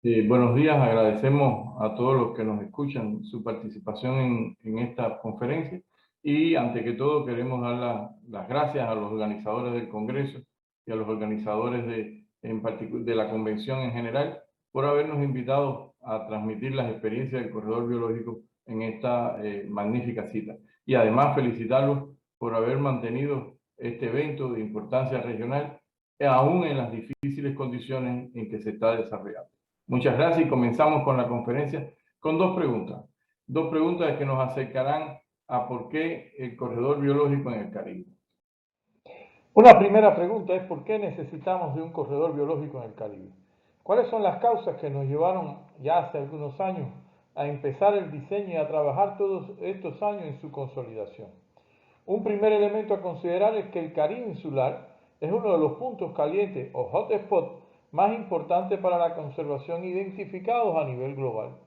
Buenos días, agradecemos a todos los que nos escuchan su participación en esta conferencia y ante que todo queremos dar las gracias a los organizadores del Congreso y a los organizadores de la convención en general por habernos invitado a transmitir las experiencias del corredor biológico en esta magnífica cita. Y además felicitarlos por haber mantenido este evento de importancia regional aún en las difíciles condiciones en que se está desarrollando. Muchas gracias y comenzamos con la conferencia con dos preguntas. Dos preguntas que nos acercarán a por qué el corredor biológico en el Caribe. Una primera pregunta es ¿por qué necesitamos de un corredor biológico en el Caribe? ¿Cuáles son las causas que nos llevaron ya hace algunos años a empezar el diseño y a trabajar todos estos años en su consolidación? Un primer elemento a considerar es que el Caribe insular es uno de los puntos calientes o hotspot más importantes para la conservación identificados a nivel global.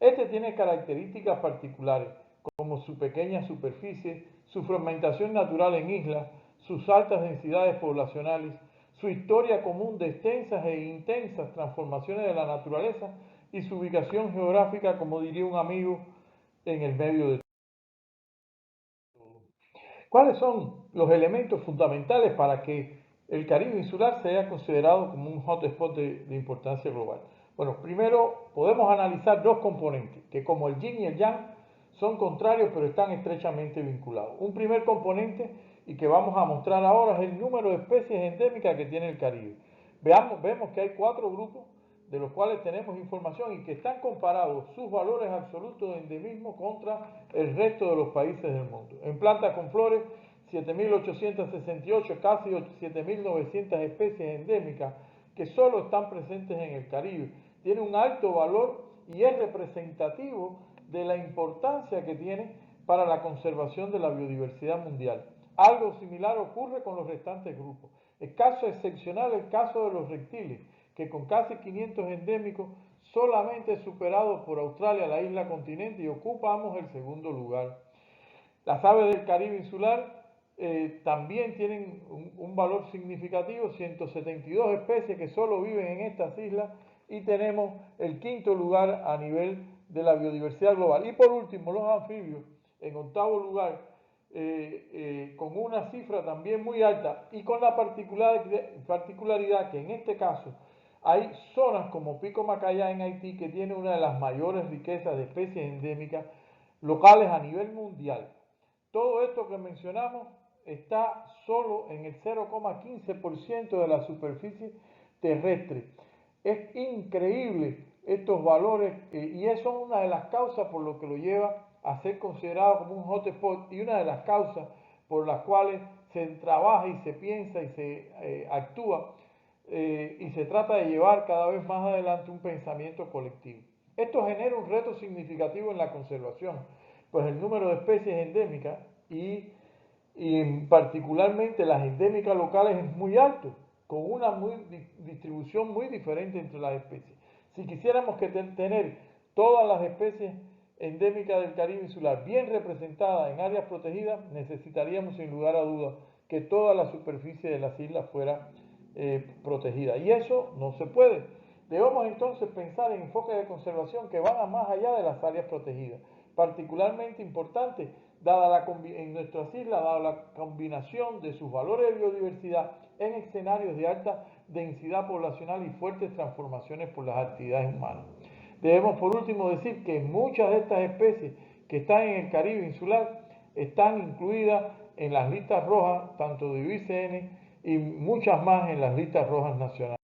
Este tiene características particulares, como su pequeña superficie, su fragmentación natural en islas, sus altas densidades poblacionales, su historia común de extensas e intensas transformaciones de la naturaleza y su ubicación geográfica, como diría un amigo, en el medio de todo. ¿Cuáles son los elementos fundamentales para que el Caribe insular sea considerado como un hotspot de importancia global? Bueno, primero podemos analizar dos componentes, que como el yin y el yang son contrarios pero están estrechamente vinculados. Un primer componente, y que vamos a mostrar ahora, es el número de especies endémicas que tiene el Caribe. Vemos que hay 4 grupos de los cuales tenemos información y que están comparados sus valores absolutos de endemismo contra el resto de los países del mundo. En plantas con flores, 7.868, casi 7.900 especies endémicas que solo están presentes en el Caribe. Tiene un alto valor y es representativo de la importancia que tiene para la conservación de la biodiversidad mundial. Algo similar ocurre con los restantes grupos. El caso excepcional es el caso de los reptiles, que con casi 500 endémicos solamente superado por Australia, la isla continente, y ocupamos el segundo lugar. Las aves del Caribe insular también tienen un valor significativo, 172 especies que solo viven en estas islas, y tenemos el quinto lugar a nivel de la biodiversidad global. Y por último, los anfibios, en octavo lugar, con una cifra también muy alta y con la particularidad que en este caso hay zonas como Pico Macaya en Haití que tiene una de las mayores riquezas de especies endémicas locales a nivel mundial. Todo esto que mencionamos está solo en el 0,15% de la superficie terrestre. Es increíble estos valores y eso es una de las causas por lo que lo lleva a ser considerado como un hotspot y una de las causas por las cuales se trabaja y se piensa y se actúa y se trata de llevar cada vez más adelante un pensamiento colectivo. Esto genera un reto significativo en la conservación, pues el número de especies endémicas y particularmente las endémicas locales es muy alto, con una distribución muy diferente entre las especies. Si quisiéramos tener todas las especies endémicas del Caribe insular bien representadas en áreas protegidas, necesitaríamos sin lugar a dudas que toda la superficie de las islas fuera protegida. Y eso no se puede. Debemos entonces pensar en enfoques de conservación que van a más allá de las áreas protegidas. Particularmente importante en nuestras islas, dada la combinación de sus valores de biodiversidad en escenarios de alta densidad poblacional y fuertes transformaciones por las actividades humanas. Debemos por último decir que muchas de estas especies que están en el Caribe insular están incluidas en las listas rojas, tanto de IUCN y muchas más en las listas rojas nacionales.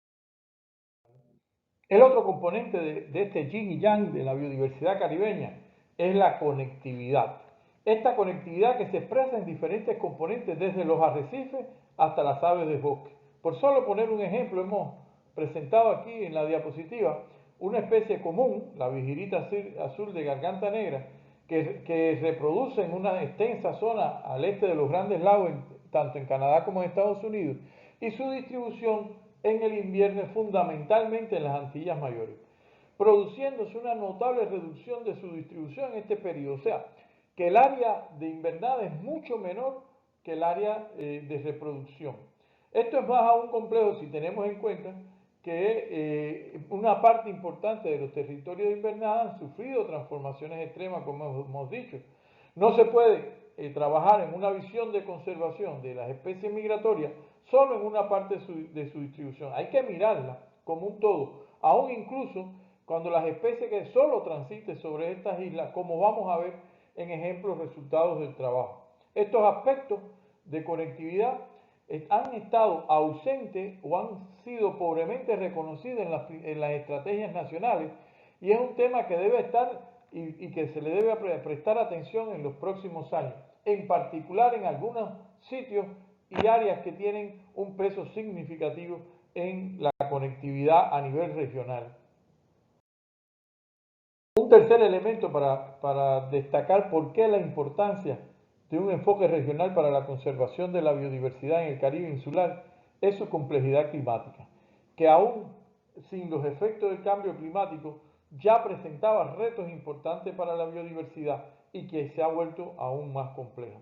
El otro componente de este yin y yang de la biodiversidad caribeña es la conectividad. Esta conectividad que se expresa en diferentes componentes, desde los arrecifes hasta las aves de bosque. Por solo poner un ejemplo, hemos presentado aquí en la diapositiva una especie común, la vigirita azul de garganta negra, que reproduce en una extensa zona al este de los Grandes Lagos, tanto en Canadá como en Estados Unidos, y su distribución en el invierno fundamentalmente en las Antillas Mayores, produciéndose una notable reducción de su distribución en este periodo. O sea, que el área de invernada es mucho menor que el área de reproducción. Esto es más aún complejo si tenemos en cuenta que una parte importante de los territorios de invernada han sufrido transformaciones extremas, como hemos dicho. No se puede trabajar en una visión de conservación de las especies migratorias solo en una parte de su distribución. Hay que mirarla como un todo, aún incluso cuando las especies que solo transiten sobre estas islas, como vamos a ver en ejemplos resultados del trabajo. Estos aspectos de conectividad han estado ausentes o han sido pobremente reconocidos en las estrategias nacionales, y es un tema que debe estar y que se le debe prestar atención en los próximos años, en particular en algunos sitios y áreas que tienen un peso significativo en la conectividad a nivel regional. Un tercer elemento para destacar por qué la importancia de un enfoque regional para la conservación de la biodiversidad en el Caribe insular es su complejidad climática, que aún sin los efectos del cambio climático ya presentaba retos importantes para la biodiversidad y que se ha vuelto aún más compleja.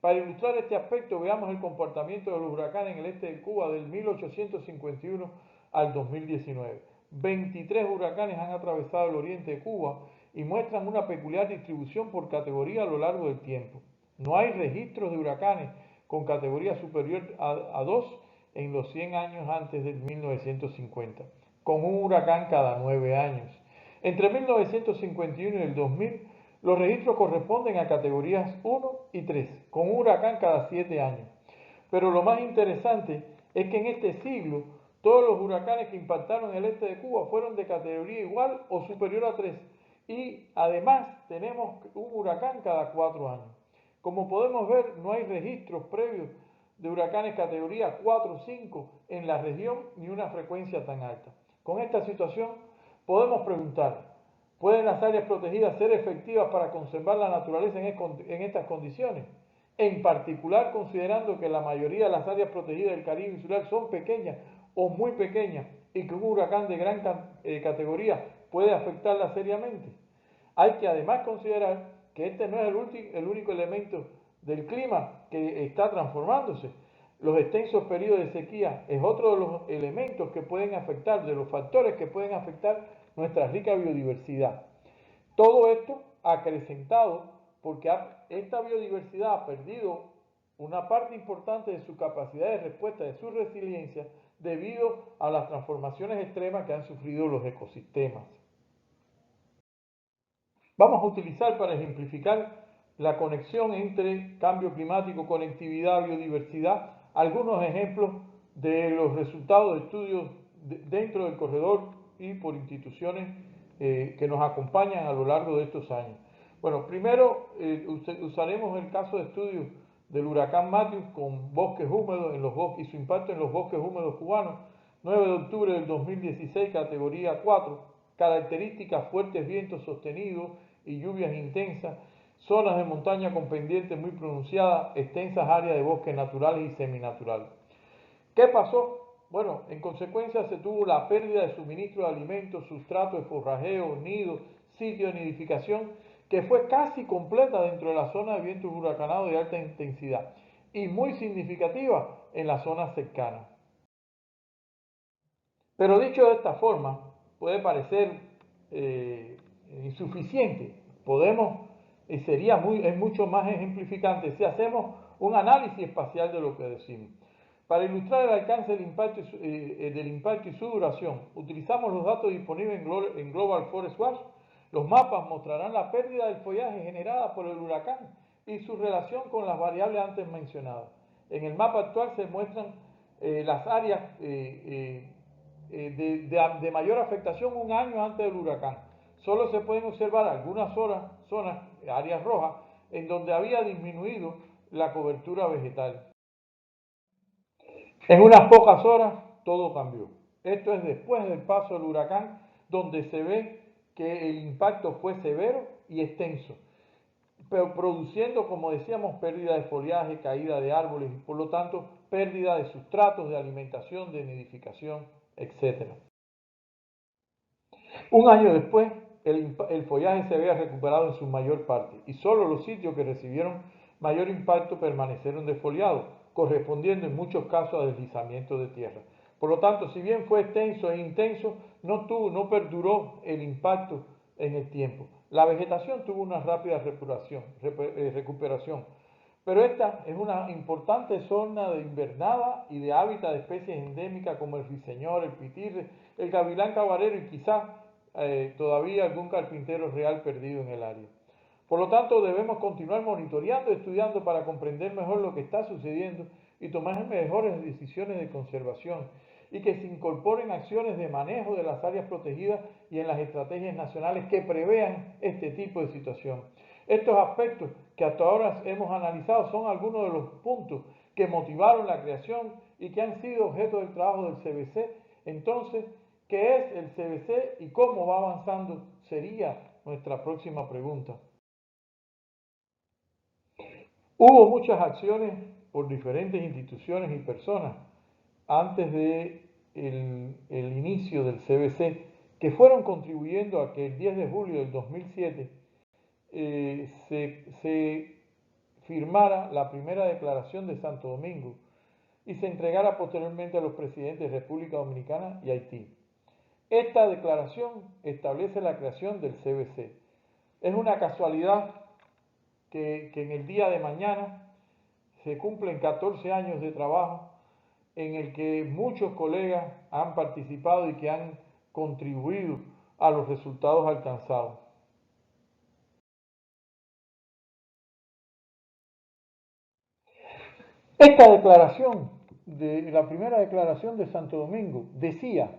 Para ilustrar este aspecto, veamos el comportamiento de los huracanes en el este de Cuba del 1851 al 2019. 23 huracanes han atravesado el oriente de Cuba y muestran una peculiar distribución por categoría a lo largo del tiempo. No hay registros de huracanes con categoría superior a 2 en los 100 años antes del 1950, con un huracán cada 9 años. Entre 1951 y el 2000, los registros corresponden a categorías 1 y 3, con un huracán cada 7 años. Pero lo más interesante es que en este siglo, todos los huracanes que impactaron el este de Cuba fueron de categoría igual o superior a 3. Y además tenemos un huracán cada 4 años. Como podemos ver, no hay registros previos de huracanes categoría 4 o 5 en la región ni una frecuencia tan alta. Con esta situación podemos preguntar, ¿pueden las áreas protegidas ser efectivas para conservar la naturaleza en estas condiciones? En particular, considerando que la mayoría de las áreas protegidas del Caribe insular son pequeñas o muy pequeñas y que un huracán de gran categoría puede afectarlas seriamente. Hay que además considerar que este no es el único elemento del clima que está transformándose. Los extensos periodos de sequía es otro de los elementos que pueden afectar, de los factores que pueden afectar nuestra rica biodiversidad. Todo esto acrecentado porque esta biodiversidad ha perdido una parte importante de su capacidad de respuesta, de su resiliencia, debido a las transformaciones extremas que han sufrido los ecosistemas. Vamos a utilizar para ejemplificar la conexión entre cambio climático, conectividad, biodiversidad, algunos ejemplos de los resultados de estudios dentro del corredor y por instituciones que nos acompañan a lo largo de estos años. Bueno, primero usaremos el caso de estudio del huracán Matthew con bosques húmedos y su impacto en los bosques húmedos cubanos, 9 de octubre del 2016, categoría 4, características: fuertes vientos sostenidos y lluvias intensas, zonas de montaña con pendientes muy pronunciadas, extensas áreas de bosques naturales y seminaturales. ¿Qué pasó? Bueno, en consecuencia se tuvo la pérdida de suministro de alimentos, sustrato de forrajeo, nidos, sitios de nidificación, que fue casi completa dentro de la zona de vientos huracanados de alta intensidad y muy significativa en las zonas cercanas. Pero dicho de esta forma, puede parecer insuficiente. Es mucho más ejemplificante si hacemos un análisis espacial de lo que decimos. Para ilustrar el alcance del impacto y su duración, utilizamos los datos disponibles en Global Forest Watch. Los mapas mostrarán la pérdida del follaje generada por el huracán y su relación con las variables antes mencionadas. En el mapa actual se muestran las áreas de mayor afectación un año antes del huracán. Solo se pueden observar algunas zonas, áreas rojas, en donde había disminuido la cobertura vegetal. En unas pocas horas todo cambió. Esto es después del paso del huracán, donde se ve que el impacto fue severo y extenso, pero produciendo, como decíamos, pérdida de follaje, caída de árboles y por lo tanto pérdida de sustratos, de alimentación, de nidificación, etc. Un año después, el follaje se había recuperado en su mayor parte y solo los sitios que recibieron mayor impacto permanecieron desfoliados, correspondiendo en muchos casos a deslizamientos de tierra. Por lo tanto, si bien fue extenso e intenso, no perduró el impacto en el tiempo. La vegetación tuvo una rápida recuperación, pero esta es una importante zona de invernada y de hábitat de especies endémicas como el ruiseñor, el pitirre, el gavilán cabarero y quizás todavía algún carpintero real perdido en el área. Por lo tanto, debemos continuar monitoreando y estudiando para comprender mejor lo que está sucediendo y tomar mejores decisiones de conservación y que se incorporen acciones de manejo de las áreas protegidas y en las estrategias nacionales que prevean este tipo de situación. Estos aspectos que hasta ahora hemos analizado son algunos de los puntos que motivaron la creación y que han sido objeto del trabajo del CBC. Entonces, ¿qué es el CBC y cómo va avanzando? Sería nuestra próxima pregunta. Hubo muchas acciones por diferentes instituciones y personas antes de el inicio del CBC que fueron contribuyendo a que el 10 de julio del 2007 se firmara la primera declaración de Santo Domingo y se entregara posteriormente a los presidentes de República Dominicana y Haití. Esta declaración establece la creación del CBC. Es una casualidad que en el día de mañana se cumplen 14 años de trabajo en el que muchos colegas han participado y que han contribuido a los resultados alcanzados. Esta declaración, la primera declaración de Santo Domingo, decía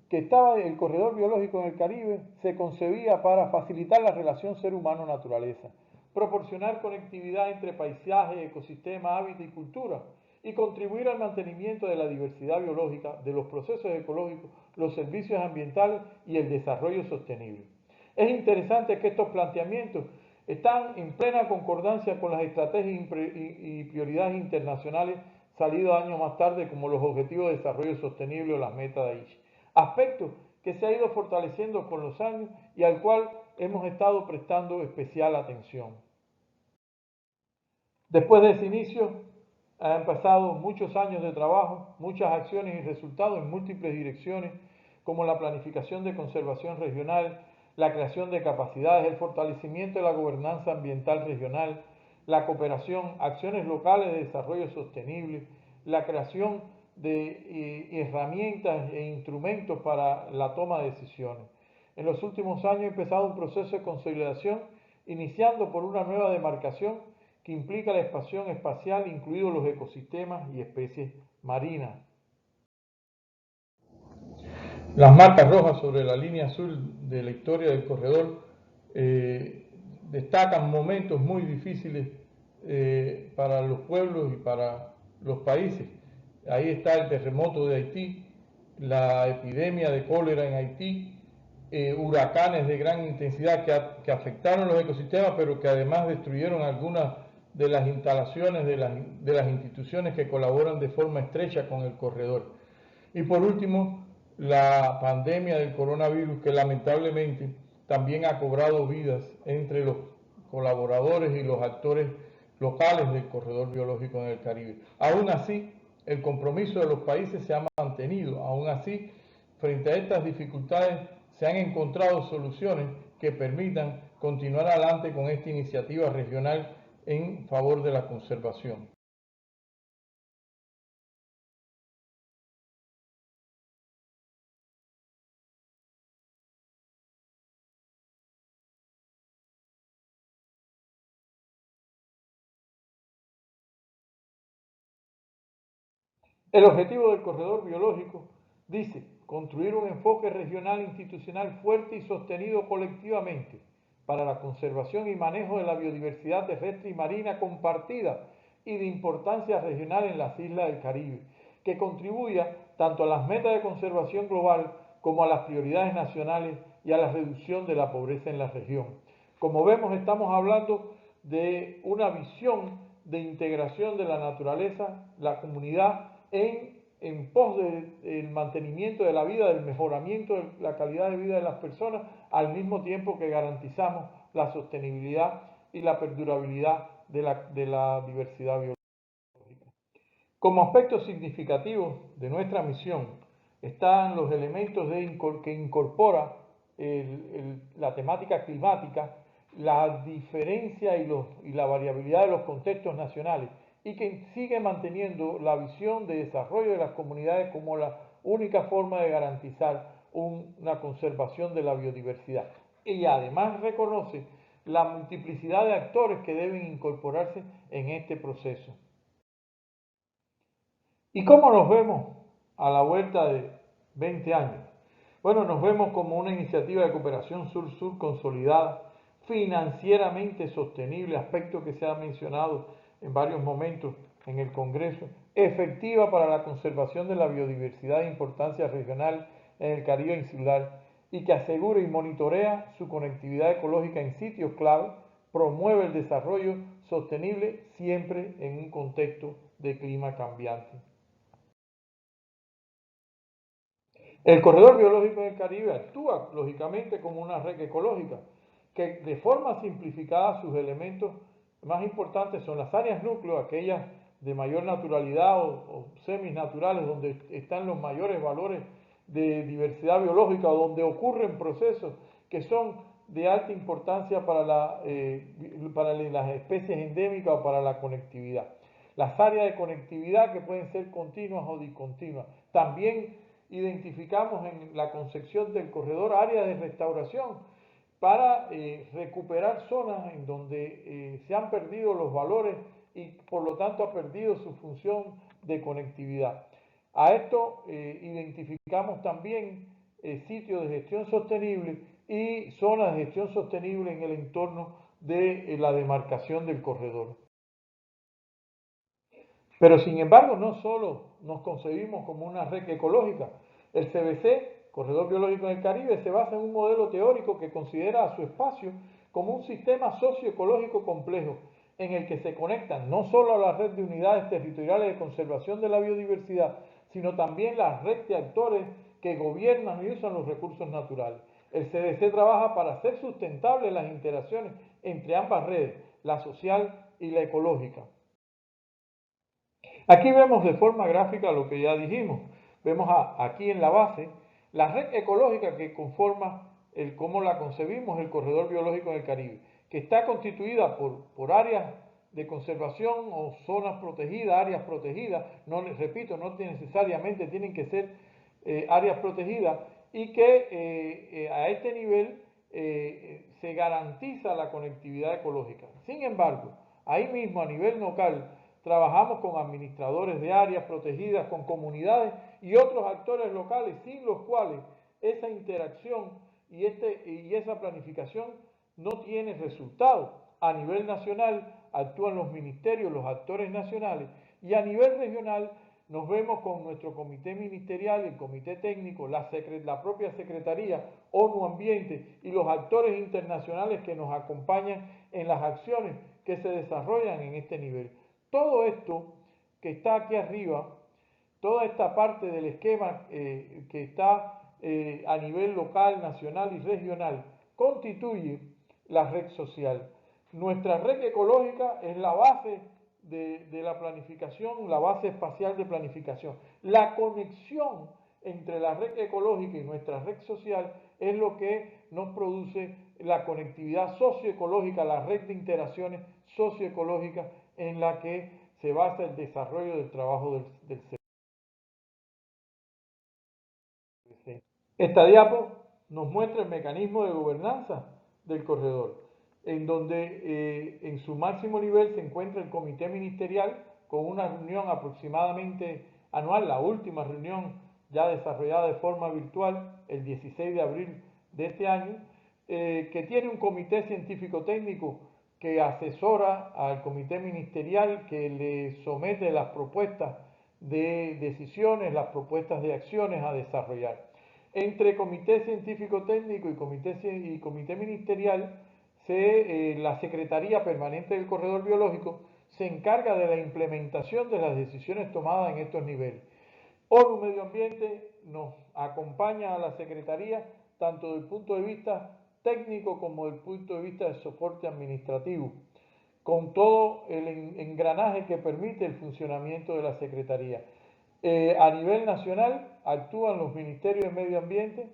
que el corredor biológico en el Caribe se concebía para facilitar la relación ser humano-naturaleza, proporcionar conectividad entre paisaje, ecosistema, hábitat y cultura, y contribuir al mantenimiento de la diversidad biológica, de los procesos ecológicos, los servicios ambientales y el desarrollo sostenible. Es interesante que estos planteamientos están en plena concordancia con las estrategias y prioridades internacionales salidas años más tarde, como los Objetivos de Desarrollo Sostenible o las metas de Aichi. Aspecto que se ha ido fortaleciendo con los años y al cual hemos estado prestando especial atención. Después de ese inicio, han pasado muchos años de trabajo, muchas acciones y resultados en múltiples direcciones, como la planificación de conservación regional, la creación de capacidades, el fortalecimiento de la gobernanza ambiental regional, la cooperación, acciones locales de desarrollo sostenible, la creación de herramientas e instrumentos para la toma de decisiones. En los últimos años ha empezado un proceso de consolidación, iniciando por una nueva demarcación que implica la expansión espacial, incluidos los ecosistemas y especies marinas. Las marcas rojas sobre la línea azul de la historia del corredor destacan momentos muy difíciles para los pueblos y para los países. Ahí está el terremoto de Haití, la epidemia de cólera en Haití, huracanes de gran intensidad que afectaron los ecosistemas, pero que además destruyeron algunas de las instalaciones de las instituciones que colaboran de forma estrecha con el corredor. Y por último, la pandemia del coronavirus, que lamentablemente también ha cobrado vidas entre los colaboradores y los actores locales del corredor biológico en el Caribe. Aún así, el compromiso de los países se ha mantenido. Aún así, frente a estas dificultades, se han encontrado soluciones que permitan continuar adelante con esta iniciativa regional en favor de la conservación. El objetivo del corredor biológico dice construir un enfoque regional institucional fuerte y sostenido colectivamente para la conservación y manejo de la biodiversidad terrestre y marina compartida y de importancia regional en las islas del Caribe, que contribuya tanto a las metas de conservación global como a las prioridades nacionales y a la reducción de la pobreza en la región. Como vemos, estamos hablando de una visión de integración de la naturaleza, la comunidad, en pos del mantenimiento de la vida, del mejoramiento de la calidad de vida de las personas, al mismo tiempo que garantizamos la sostenibilidad y la perdurabilidad de la diversidad biológica. Como aspectos significativos de nuestra misión están los elementos que incorpora la temática climática, la diferencia y la variabilidad de los contextos nacionales, y que sigue manteniendo la visión de desarrollo de las comunidades como la única forma de garantizar una conservación de la biodiversidad. Y además reconoce la multiplicidad de actores que deben incorporarse en este proceso. ¿Y cómo nos vemos a la vuelta de 20 años? Bueno, nos vemos como una iniciativa de cooperación sur-sur consolidada, financieramente sostenible, aspecto que se ha mencionado en varios momentos en el Congreso, efectiva para la conservación de la biodiversidad de importancia regional en el Caribe insular y que asegura y monitorea su conectividad ecológica en sitios clave, promueve el desarrollo sostenible siempre en un contexto de clima cambiante. El corredor biológico del Caribe actúa lógicamente como una red ecológica que de forma simplificada sus elementos más importantes son las áreas núcleo, aquellas de mayor naturalidad o seminaturales donde están los mayores valores de diversidad biológica o donde ocurren procesos que son de alta importancia para las especies endémicas o para la conectividad. Las áreas de conectividad que pueden ser continuas o discontinuas. También identificamos en la concepción del corredor áreas de restauración para recuperar zonas en donde se han perdido los valores y por lo tanto ha perdido su función de conectividad. A esto identificamos también sitios de gestión sostenible y zonas de gestión sostenible en el entorno de la demarcación del corredor. Pero sin embargo, no solo nos concebimos como una red ecológica. El CBC, Corredor Biológico del Caribe, se basa en un modelo teórico que considera a su espacio como un sistema socioecológico complejo, en el que se conectan no solo a la red de unidades territoriales de conservación de la biodiversidad, sino también la red de actores que gobiernan y usan los recursos naturales. El CBC trabaja para hacer sustentables las interacciones entre ambas redes, la social y la ecológica. Aquí vemos de forma gráfica lo que ya dijimos. Vemos aquí en la base la red ecológica que conforma cómo la concebimos el corredor biológico del Caribe, que está constituida por áreas de conservación o zonas protegidas, áreas protegidas, no les repito, no necesariamente tienen que ser áreas protegidas, y que a este nivel se garantiza la conectividad ecológica. Sin embargo, ahí mismo a nivel local, trabajamos con administradores de áreas protegidas, con comunidades y otros actores locales, sin los cuales esa interacción y esa planificación no tiene resultado. A nivel nacional actúan los ministerios, los actores nacionales, y a nivel regional nos vemos con nuestro comité ministerial, el comité técnico, la propia Secretaría, ONU Ambiente y los actores internacionales que nos acompañan en las acciones que se desarrollan en este nivel. Todo esto que está aquí arriba, toda esta parte del esquema que está a nivel local, nacional y regional, constituye la red social. Nuestra red ecológica es la base de la planificación, la base espacial de planificación. La conexión entre la red ecológica y nuestra red social es lo que nos produce la conectividad socioecológica, la red de interacciones socioecológicas en la que se basa el desarrollo del trabajo del CBC. Esta diapo nos muestra el mecanismo de gobernanza del corredor, en donde en su máximo nivel se encuentra el comité ministerial con una reunión aproximadamente anual, la última reunión ya desarrollada de forma virtual el 16 de abril de este año, que tiene un comité científico-técnico que asesora al comité ministerial, que le somete las propuestas de decisiones, las propuestas de acciones a desarrollar. Entre comité científico-técnico y comité ministerial, la Secretaría Permanente del Corredor Biológico se encarga de la implementación de las decisiones tomadas en estos niveles. ONU Medio Ambiente nos acompaña a la Secretaría tanto desde el punto de vista técnico como desde el punto de vista de soporte administrativo. con todo el engranaje que permite el funcionamiento de la Secretaría. A nivel nacional actúan los ministerios de Medio Ambiente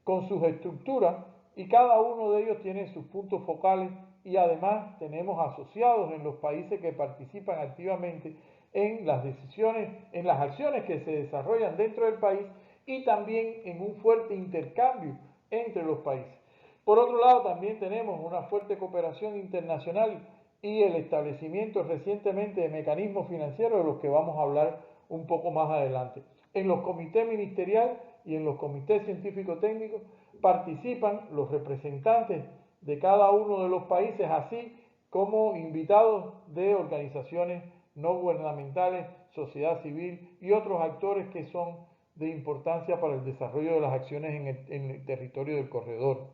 con sus estructuras y cada uno de ellos tiene sus puntos focales y además tenemos asociados en los países que participan activamente en las decisiones, en las acciones que se desarrollan dentro del país y también en un fuerte intercambio entre los países. Por otro lado, también tenemos una fuerte cooperación internacional y el establecimiento recientemente de mecanismos financieros de los que vamos a hablar un poco más adelante. En los comités ministeriales y en los comités científico-técnicos participan los representantes de cada uno de los países, así como invitados de organizaciones no gubernamentales, sociedad civil y otros actores que son de importancia para el desarrollo de las acciones en el territorio del corredor.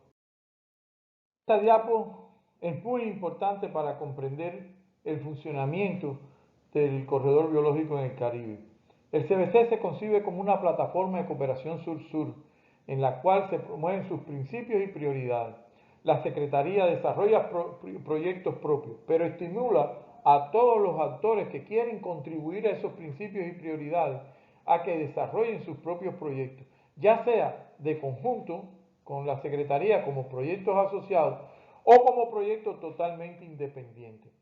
Esta diapo es muy importante para comprender el funcionamiento del corredor biológico en el Caribe. El CBC se concibe como una plataforma de cooperación sur-sur, en la cual se promueven sus principios y prioridades. La Secretaría desarrolla proyectos propios, pero estimula a todos los actores que quieren contribuir a esos principios y prioridades a que desarrollen sus propios proyectos, ya sea de conjunto con la Secretaría como proyectos asociados o como proyectos totalmente independientes.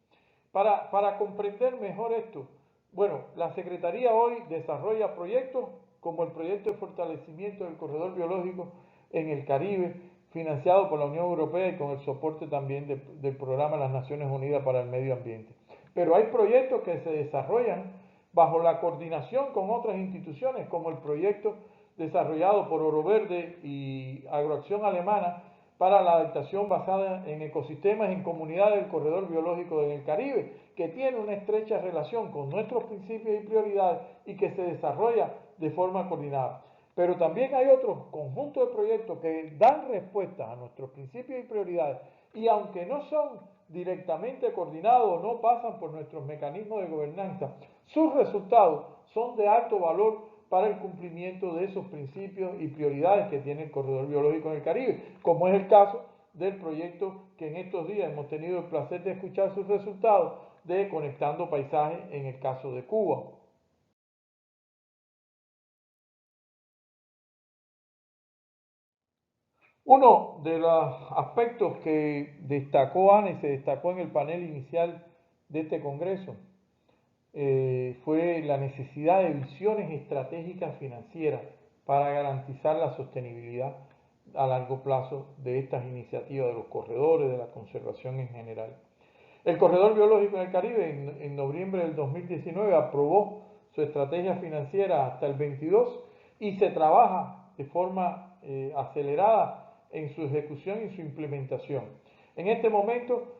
Para comprender mejor esto, bueno, la Secretaría hoy desarrolla proyectos como el proyecto de fortalecimiento del corredor biológico en el Caribe, financiado por la Unión Europea y con el soporte también del programa de las Naciones Unidas para el Medio Ambiente. Pero hay proyectos que se desarrollan bajo la coordinación con otras instituciones, como el proyecto desarrollado por Oro Verde y Agroacción Alemana para la adaptación basada en ecosistemas en comunidades del corredor biológico del Caribe, que tiene una estrecha relación con nuestros principios y prioridades y que se desarrolla de forma coordinada. Pero también hay otros conjuntos de proyectos que dan respuesta a nuestros principios y prioridades y aunque no son directamente coordinados o no pasan por nuestros mecanismos de gobernanza, sus resultados son de alto valor para el cumplimiento de esos principios y prioridades que tiene el corredor biológico en el Caribe, como es el caso del proyecto que en estos días hemos tenido el placer de escuchar sus resultados de Conectando Paisajes en el caso de Cuba. Uno de los aspectos que destacó Ana y se destacó en el panel inicial de este Congreso fue la necesidad de visiones estratégicas financieras para garantizar la sostenibilidad a largo plazo de estas iniciativas de los corredores, de la conservación en general. El Corredor Biológico en el Caribe en noviembre del 2019 aprobó su estrategia financiera hasta el 22 y se trabaja de forma acelerada en su ejecución y su implementación. En este momento,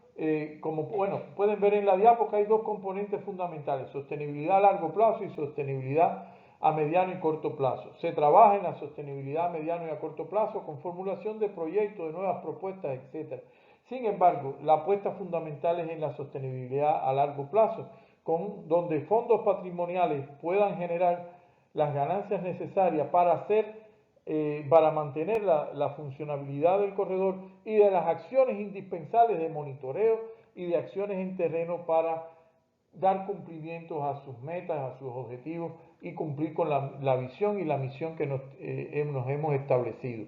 como pueden ver en la diapo, que hay dos componentes fundamentales: sostenibilidad a largo plazo y sostenibilidad a mediano y corto plazo. Se trabaja en la sostenibilidad a mediano y a corto plazo con formulación de proyectos, de nuevas propuestas, etc. Sin embargo, la apuesta fundamental es en la sostenibilidad a largo plazo, donde fondos patrimoniales puedan generar las ganancias necesarias para mantener la funcionabilidad del corredor y de las acciones indispensables de monitoreo y de acciones en terreno para dar cumplimientos a sus metas, a sus objetivos y cumplir con la visión y la misión que nos hemos establecido.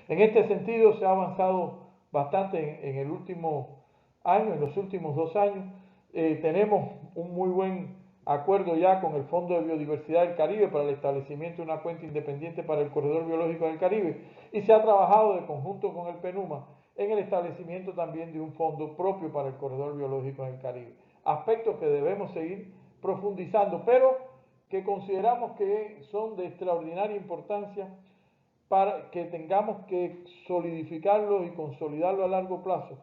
En este sentido se ha avanzado bastante en el último año, en los últimos 2 años. Tenemos un muy buen acuerdo ya con el Fondo de Biodiversidad del Caribe para el establecimiento de una cuenta independiente para el corredor biológico del Caribe y se ha trabajado de conjunto con el PENUMA en el establecimiento también de un fondo propio para el corredor biológico en el Caribe. Aspectos que debemos seguir profundizando, pero que consideramos que son de extraordinaria importancia para que tengamos que solidificarlo y consolidarlo a largo plazo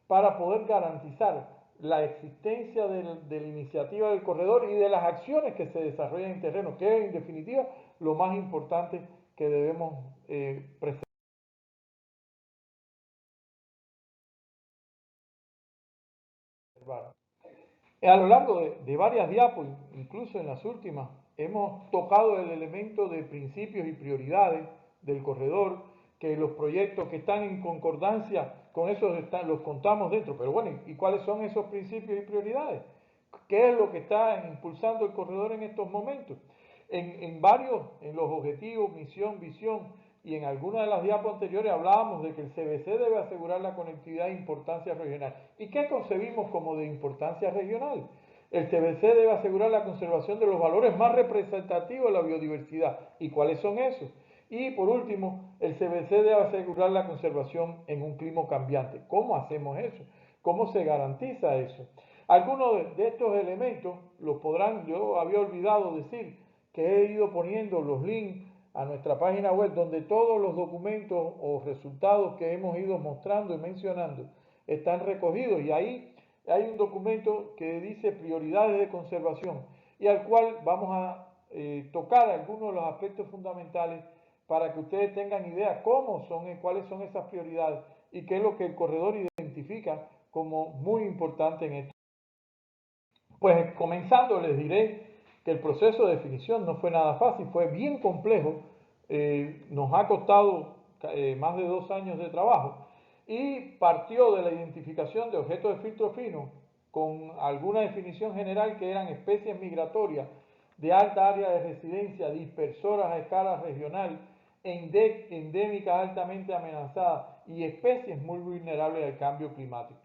para poder garantizar la existencia de la iniciativa del corredor y de las acciones que se desarrollan en terreno, que es en definitiva lo más importante que debemos preservar. A lo largo de varias diapos, incluso en las últimas, hemos tocado el elemento de principios y prioridades del corredor, que los proyectos que están en concordancia con esos los contamos dentro. Pero bueno, ¿y cuáles son esos principios y prioridades? ¿Qué es lo que está impulsando el corredor en estos momentos? En los objetivos, misión, visión y en algunas de las diapos anteriores hablábamos de que el CBC debe asegurar la conectividad de importancia regional. ¿Y qué concebimos como de importancia regional? El CBC debe asegurar la conservación de los valores más representativos de la biodiversidad. ¿Y cuáles son esos? Y por último, el CBC debe asegurar la conservación en un clima cambiante. ¿Cómo hacemos eso? ¿Cómo se garantiza eso? Algunos de estos elementos los podrán, yo había olvidado decir que he ido poniendo los links a nuestra página web donde todos los documentos o resultados que hemos ido mostrando y mencionando están recogidos, y ahí hay un documento que dice prioridades de conservación y al cual vamos a tocar algunos de los aspectos fundamentales para que ustedes tengan idea cómo son y cuáles son esas prioridades y qué es lo que el corredor identifica como muy importante en esto. Pues comenzando les diré que el proceso de definición no fue nada fácil, fue bien complejo, nos ha costado más de 2 años de trabajo y partió de la identificación de objetos de filtro fino con alguna definición general que eran especies migratorias de alta área de residencia, dispersoras a escala regional, endémicas altamente amenazadas y especies muy vulnerables al cambio climático.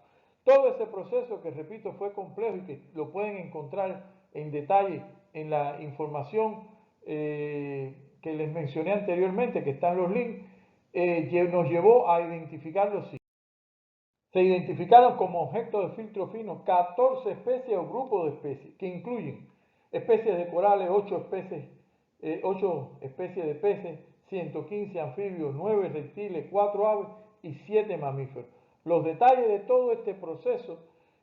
Todo ese proceso, que repito, fue complejo y que lo pueden encontrar en detalle en la información que les mencioné anteriormente, que están los links, nos llevó a identificar los siguientes. Se identificaron como objetos de filtro fino 14 especies o grupos de especies, que incluyen especies de corales, 8 especies de peces, 115 anfibios, 9 reptiles, 4 aves y 7 mamíferos. Los detalles de todo este proceso,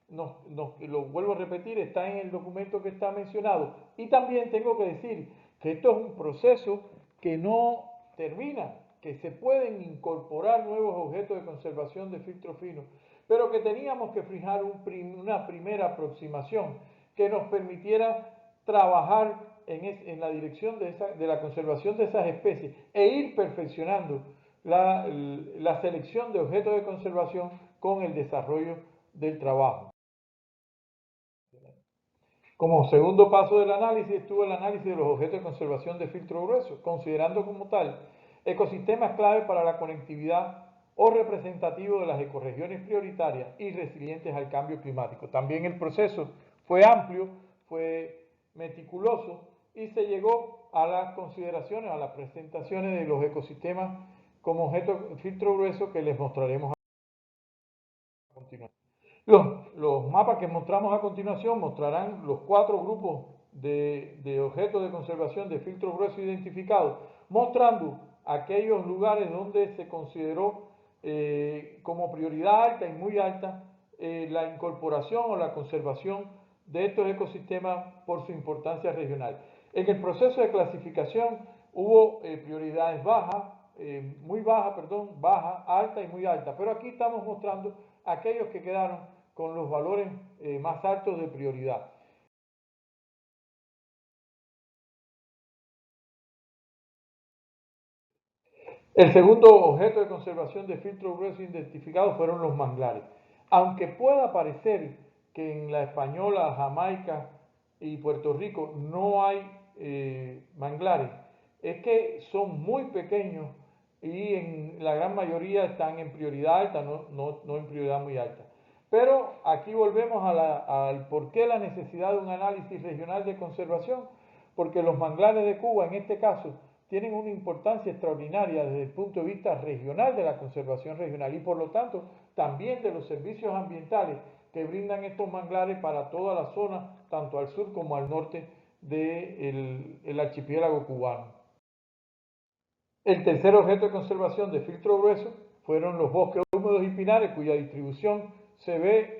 lo vuelvo a repetir, está en el documento que está mencionado. Y también tengo que decir que esto es un proceso que no termina, que se pueden incorporar nuevos objetos de conservación de filtro fino, pero que teníamos que fijar una primera aproximación que nos permitiera trabajar en la dirección de la conservación de esas especies e ir perfeccionando la selección de objetos de conservación con el desarrollo del trabajo. Como segundo paso del análisis estuvo el análisis de los objetos de conservación de filtro grueso, considerando como tal ecosistemas clave para la conectividad o representativos de las ecorregiones prioritarias y resilientes al cambio climático. También el proceso fue amplio, fue meticuloso y se llegó a las consideraciones, a las presentaciones de los ecosistemas como objeto de filtro grueso que les mostraremos a continuación. Los mapas que mostramos a continuación mostrarán los 4 grupos de objetos de conservación de filtro grueso identificados, mostrando aquellos lugares donde se consideró como prioridad alta y muy alta la incorporación o la conservación de estos ecosistemas por su importancia regional. En el proceso de clasificación hubo prioridades bajas, baja, alta y muy alta, pero aquí estamos mostrando aquellos que quedaron con los valores más altos de prioridad. El segundo objeto de conservación de filtro grueso identificado fueron los manglares. Aunque pueda parecer que en la Española, Jamaica y Puerto Rico no hay manglares, es que son muy pequeños y en la gran mayoría están en prioridad alta, no en prioridad muy alta. Pero aquí volvemos al por qué la necesidad de un análisis regional de conservación, porque los manglares de Cuba, en este caso, tienen una importancia extraordinaria desde el punto de vista regional de la conservación regional y por lo tanto también de los servicios ambientales que brindan estos manglares para toda la zona, tanto al sur como al norte del archipiélago cubano. El tercer objeto de conservación de filtro grueso fueron los bosques húmedos y pinares, cuya distribución se ve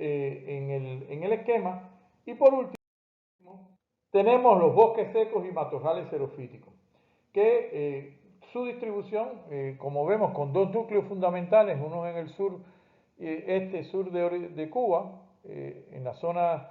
en el esquema. Y por último, tenemos los bosques secos y matorrales xerófitos, que su distribución, como vemos, con 2 núcleos fundamentales, uno en el sur, sur de Cuba, en la zona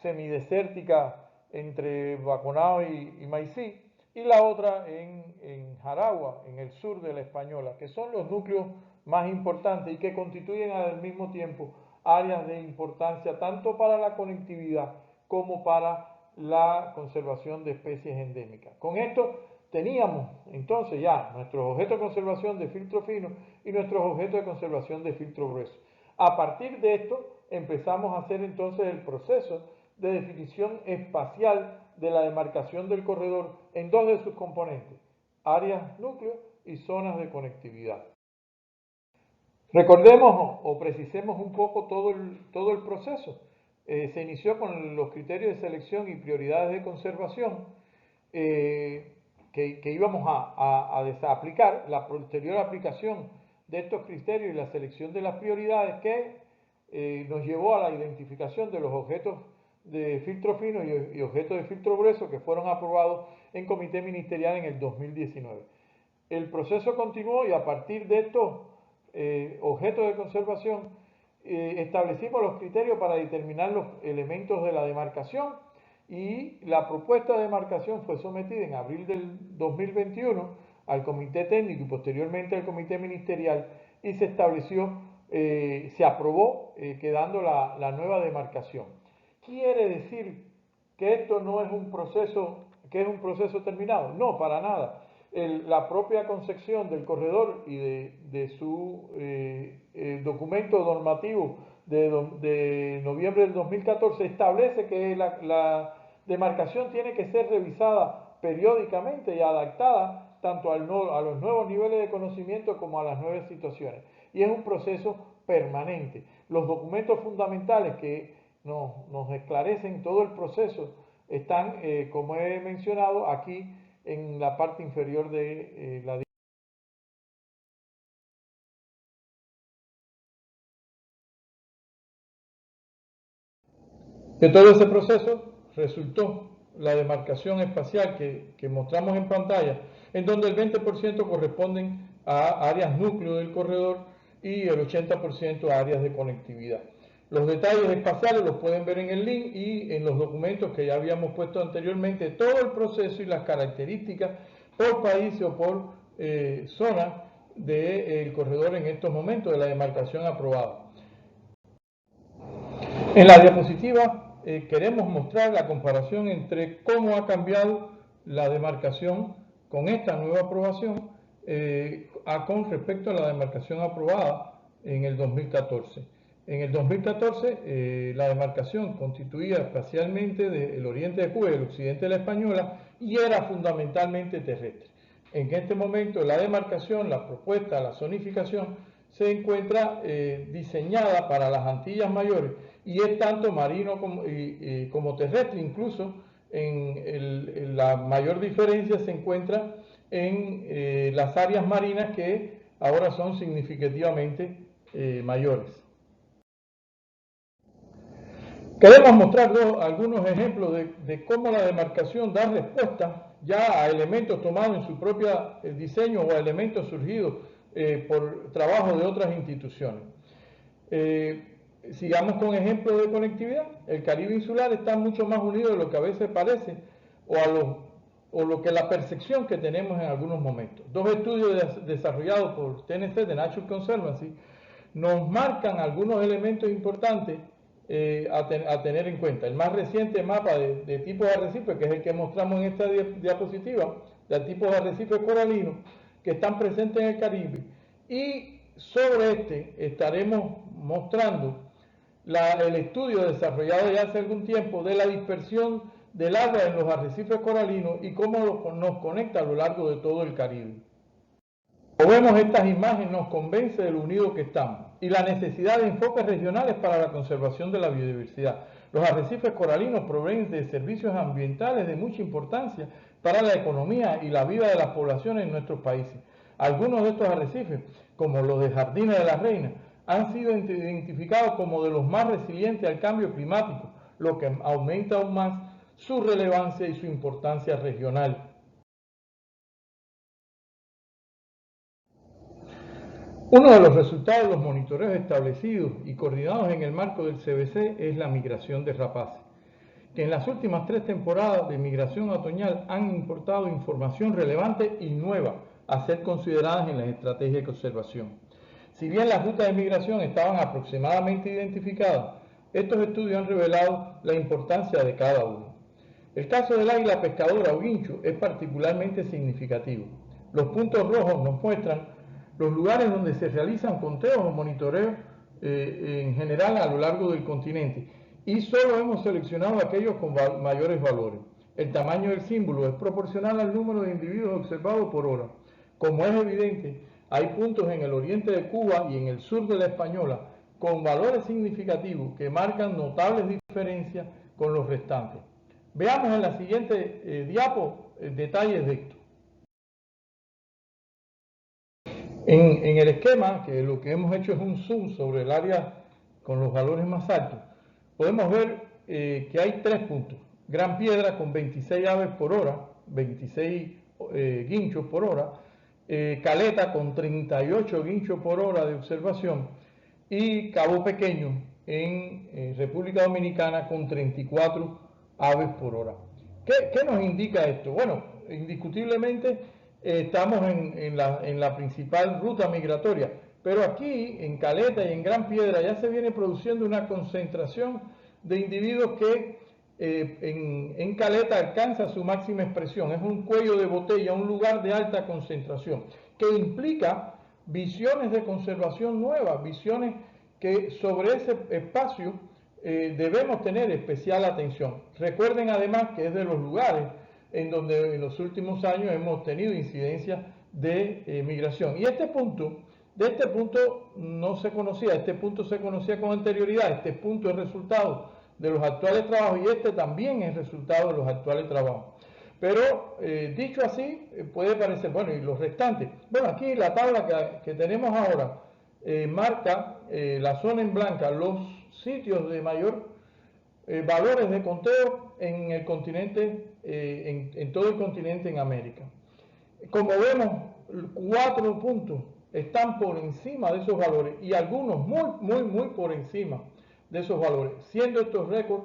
semidesértica entre Baconao y Maicí, y la otra en Jaragua, en el sur de La Española, que son los núcleos más importantes y que constituyen al mismo tiempo áreas de importancia tanto para la conectividad como para la conservación de especies endémicas. Con esto teníamos entonces ya nuestros objetos de conservación de filtro fino y nuestros objetos de conservación de filtro grueso. A partir de esto empezamos a hacer entonces el proceso de definición espacial de la demarcación del corredor en dos de sus componentes, áreas núcleo y zonas de conectividad. Recordemos o precisemos un poco todo el proceso. Se inició con los criterios de selección y prioridades de conservación que íbamos a aplicar, la posterior aplicación de estos criterios y la selección de las prioridades que nos llevó a la identificación de los objetos de filtro fino y objetos de filtro grueso que fueron aprobados en comité ministerial en el 2019. El proceso continuó y a partir de estos objetos de conservación establecimos los criterios para determinar los elementos de la demarcación y la propuesta de demarcación fue sometida en abril del 2021 al comité técnico y posteriormente al comité ministerial y se estableció, se aprobó quedando la nueva demarcación. ¿Quiere decir que esto no es un proceso, que es un proceso terminado? No, para nada. La propia concepción del corredor y de su documento normativo de noviembre del 2014 establece que la demarcación tiene que ser revisada periódicamente y adaptada tanto a los nuevos niveles de conocimiento como a las nuevas situaciones. Y es un proceso permanente. Los documentos fundamentales que nos esclarecen todo el proceso están, como he mencionado, aquí en la parte inferior de la de todo ese proceso resultó la demarcación espacial que mostramos en pantalla, en donde el 20% corresponden a áreas núcleo del corredor y el 80% a áreas de conectividad. Los detalles espaciales los pueden ver en el link y en los documentos que ya habíamos puesto anteriormente, todo el proceso y las características por país o por zona del corredor en estos momentos de la demarcación aprobada. En la diapositiva queremos mostrar la comparación entre cómo ha cambiado la demarcación con esta nueva aprobación con respecto a la demarcación aprobada en el 2014. En el 2014 la demarcación constituía espacialmente del oriente de Cuba y el occidente de La Española y era fundamentalmente terrestre. En este momento la demarcación, la propuesta, la zonificación se encuentra diseñada para las Antillas Mayores y es tanto marino como terrestre, incluso la mayor diferencia se encuentra en las áreas marinas que ahora son significativamente mayores. Queremos mostrar algunos ejemplos de cómo la demarcación da respuesta ya a elementos tomados en su propio diseño o a elementos surgidos por trabajo de otras instituciones. Sigamos con ejemplos de conectividad. El Caribe insular está mucho más unido de lo que a veces parece o lo que la percepción que tenemos en algunos momentos. Dos estudios desarrollados por TNC, de Nature Conservancy, nos marcan algunos elementos importantes a tener en cuenta. El más reciente mapa de tipos de arrecifes, que es el que mostramos en esta diapositiva, de tipos de arrecifes coralinos que están presentes en el Caribe. Y sobre este estaremos mostrando el estudio desarrollado ya hace algún tiempo de la dispersión del agua en los arrecifes coralinos y cómo nos conecta a lo largo de todo el Caribe. Como vemos, estas imágenes nos convence de lo unidos que estamos y la necesidad de enfoques regionales para la conservación de la biodiversidad. Los arrecifes coralinos proveen de servicios ambientales de mucha importancia para la economía y la vida de las poblaciones en nuestros países. Algunos de estos arrecifes, como los de Jardines de la Reina, han sido identificados como de los más resilientes al cambio climático, lo que aumenta aún más su relevancia y su importancia regional. Uno de los resultados de los monitoreos establecidos y coordinados en el marco del CBC es la migración de rapaces. que en las últimas 3 temporadas de migración otoñal han importado información relevante y nueva a ser consideradas en las estrategias de conservación. Si bien las rutas de migración estaban aproximadamente identificadas, estos estudios han revelado la importancia de cada uno. El caso del águila pescadora o guincho es particularmente significativo. Los puntos rojos nos muestran los lugares donde se realizan conteos o monitoreos en general a lo largo del continente, y solo hemos seleccionado aquellos con mayores valores. El tamaño del símbolo es proporcional al número de individuos observados por hora. Como es evidente, hay puntos en el oriente de Cuba y en el sur de la Española con valores significativos que marcan notables diferencias con los restantes. Veamos en la siguiente diapo detalles de esto. En el esquema, que lo que hemos hecho es un zoom sobre el área con los valores más altos, podemos ver que hay 3 puntos. Gran Piedra con 26 aves por hora, 26 guinchos por hora, Caleta con 38 guinchos por hora de observación y Cabo Pequeño en República Dominicana con 34 aves por hora. ¿Qué nos indica esto? Bueno, indiscutiblemente estamos en la principal ruta migratoria, pero aquí en Caleta y en Gran Piedra ya se viene produciendo una concentración de individuos que en Caleta alcanza su máxima expresión. Es un cuello de botella, un lugar de alta concentración, que implica visiones de conservación nuevas, visiones que sobre ese espacio debemos tener especial atención. Recuerden además que es de los lugares en donde en los últimos años hemos tenido incidencia de migración. Y de este punto no se conocía, este punto se conocía con anterioridad, este punto es resultado de los actuales trabajos y este también es resultado de los actuales trabajos. Pero dicho así, puede parecer, bueno, ¿y los restantes? Bueno, aquí la tabla que tenemos ahora marca la zona en blanca, los sitios de mayor valores de conteo en el continente, en todo el continente en América. Como vemos, 4 puntos están por encima de esos valores y algunos muy por encima de esos valores, siendo estos récords,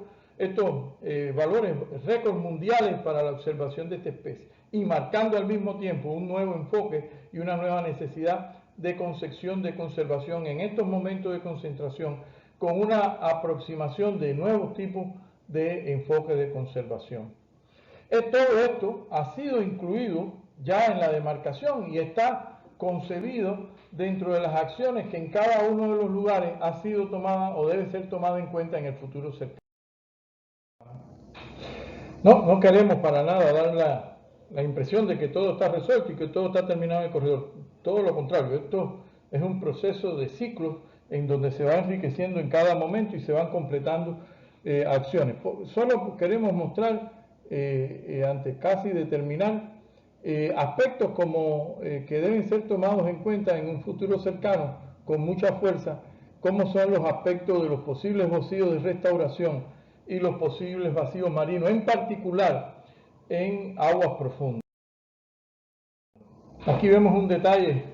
valores récords mundiales para la observación de esta especie y marcando al mismo tiempo un nuevo enfoque y una nueva necesidad de concepción de conservación en estos momentos de concentración, con una aproximación de nuevos tipos de enfoque de conservación. Todo esto ha sido incluido ya en la demarcación y está concebido dentro de las acciones que en cada uno de los lugares ha sido tomada o debe ser tomada en cuenta en el futuro cercano. No queremos para nada dar la impresión de que todo está resuelto y que todo está terminado en el corredor. Todo lo contrario, esto es un proceso de ciclos en donde se va enriqueciendo en cada momento y se van completando acciones. Solo queremos mostrar, antes casi de terminar, aspectos como que deben ser tomados en cuenta en un futuro cercano con mucha fuerza, como son los aspectos de los posibles vacíos de restauración y los posibles vacíos marinos, en particular en aguas profundas. Aquí vemos un detalle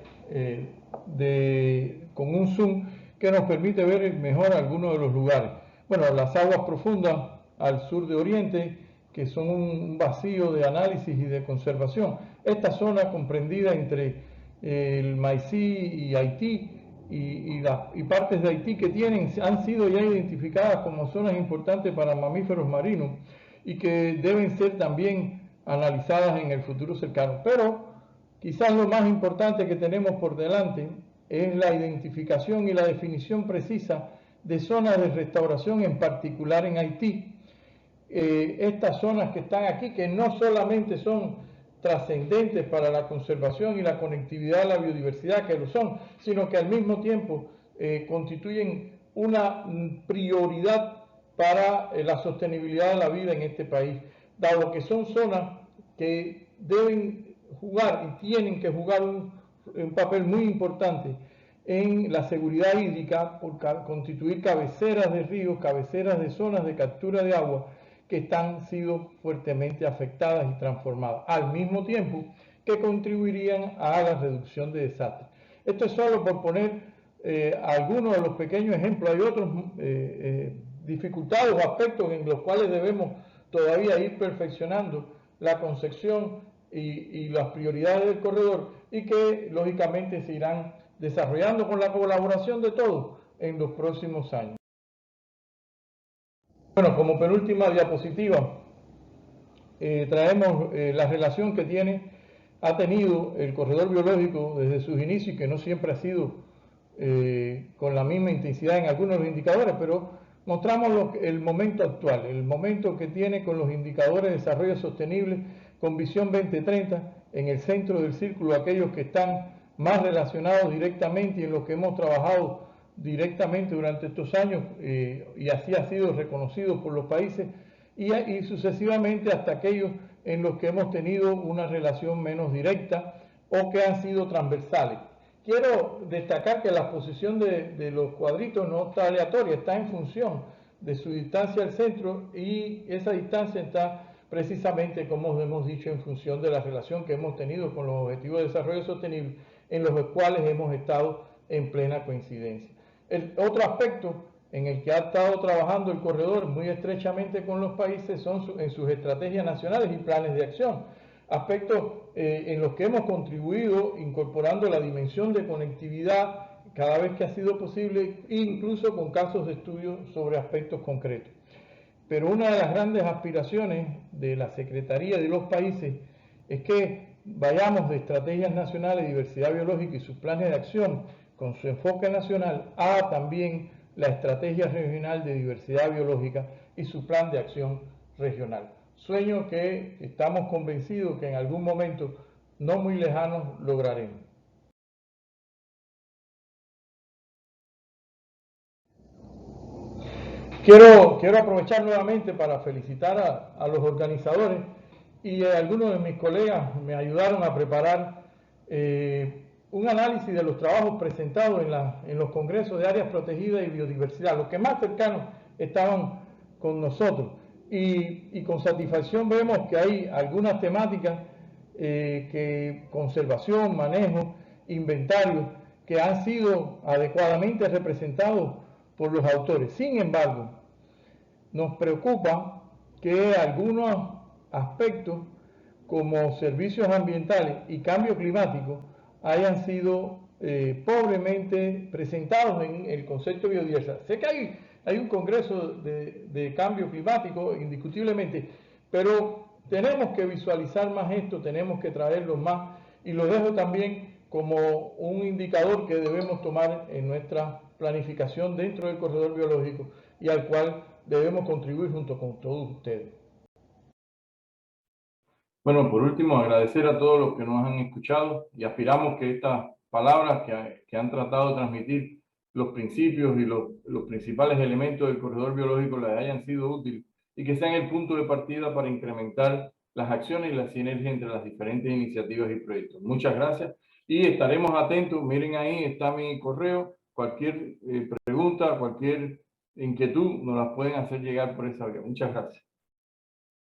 con un zoom que nos permite ver mejor algunos de los lugares. Bueno, las aguas profundas al sur de Oriente, que son un vacío de análisis y de conservación. Esta zona comprendida entre el Maicí y Haití y partes de Haití que han sido ya identificadas como zonas importantes para mamíferos marinos y que deben ser también analizadas en el futuro cercano. Pero quizás lo más importante que tenemos por delante es la identificación y la definición precisa de zonas de restauración, en particular en Haití. Estas zonas que están aquí, que no solamente son trascendentes para la conservación y la conectividad de la biodiversidad, que lo son, sino que al mismo tiempo constituyen una prioridad para la sostenibilidad de la vida en este país, dado que son zonas que deben jugar y tienen que jugar un papel muy importante en la seguridad hídrica por constituir cabeceras de ríos, cabeceras de zonas de captura de agua que han sido fuertemente afectadas y transformadas, al mismo tiempo que contribuirían a la reducción de desastres. Esto es solo por poner algunos de los pequeños ejemplos. Hay otros dificultades o aspectos en los cuales debemos todavía ir perfeccionando la concepción y las prioridades del corredor, y que lógicamente se irán desarrollando con la colaboración de todos en los próximos años. Bueno, como penúltima diapositiva, traemos la relación que ha tenido el corredor biológico desde sus inicios, que no siempre ha sido con la misma intensidad en algunos de los indicadores, pero mostramos el momento actual, el momento que tiene con los indicadores de desarrollo sostenible con visión 2030 en el centro del círculo, aquellos que están más relacionados directamente y en los que hemos trabajado directamente durante estos años, y así ha sido reconocido por los países, y sucesivamente hasta aquellos en los que hemos tenido una relación menos directa o que han sido transversales. Quiero destacar que la posición de los cuadritos no está aleatoria, está en función de su distancia al centro, y esa distancia está precisamente, como hemos dicho, en función de la relación que hemos tenido con los Objetivos de Desarrollo Sostenible, en los cuales hemos estado en plena coincidencia. El otro aspecto en el que ha estado trabajando el corredor muy estrechamente con los países son en sus estrategias nacionales y planes de acción, aspectos en los que hemos contribuido incorporando la dimensión de conectividad cada vez que ha sido posible, incluso con casos de estudio sobre aspectos concretos. Pero una de las grandes aspiraciones de la Secretaría de los países es que vayamos de estrategias nacionales de diversidad biológica y sus planes de acción con su enfoque nacional a también la estrategia regional de diversidad biológica y su plan de acción regional. Sueño que estamos convencidos que en algún momento no muy lejano lograremos. Quiero aprovechar nuevamente para felicitar a los organizadores, y algunos de mis colegas me ayudaron a preparar un análisis de los trabajos presentados en los congresos de áreas protegidas y biodiversidad, los que más cercanos estaban con nosotros. Y con satisfacción vemos que hay algunas temáticas que conservación, manejo, inventario, que han sido adecuadamente representados por los autores. Sin embargo, nos preocupa que algunos aspectos como servicios ambientales y cambio climático hayan sido pobremente presentados en el concepto de biodiversidad. Sé que hay un congreso de cambio climático, indiscutiblemente, pero tenemos que visualizar más esto, tenemos que traerlo más, y lo dejo también como un indicador que debemos tomar en nuestra planificación dentro del corredor biológico, y al cual debemos contribuir junto con todos ustedes. Bueno, por último, agradecer a todos los que nos han escuchado, y aspiramos que estas palabras que han tratado de transmitir los principios y los principales elementos del corredor biológico les hayan sido útiles y que sean el punto de partida para incrementar las acciones y la sinergia entre las diferentes iniciativas y proyectos. Muchas gracias y estaremos atentos. Miren, ahí está mi correo. Cualquier pregunta, cualquier inquietud nos las pueden hacer llegar por esa vía. Muchas gracias.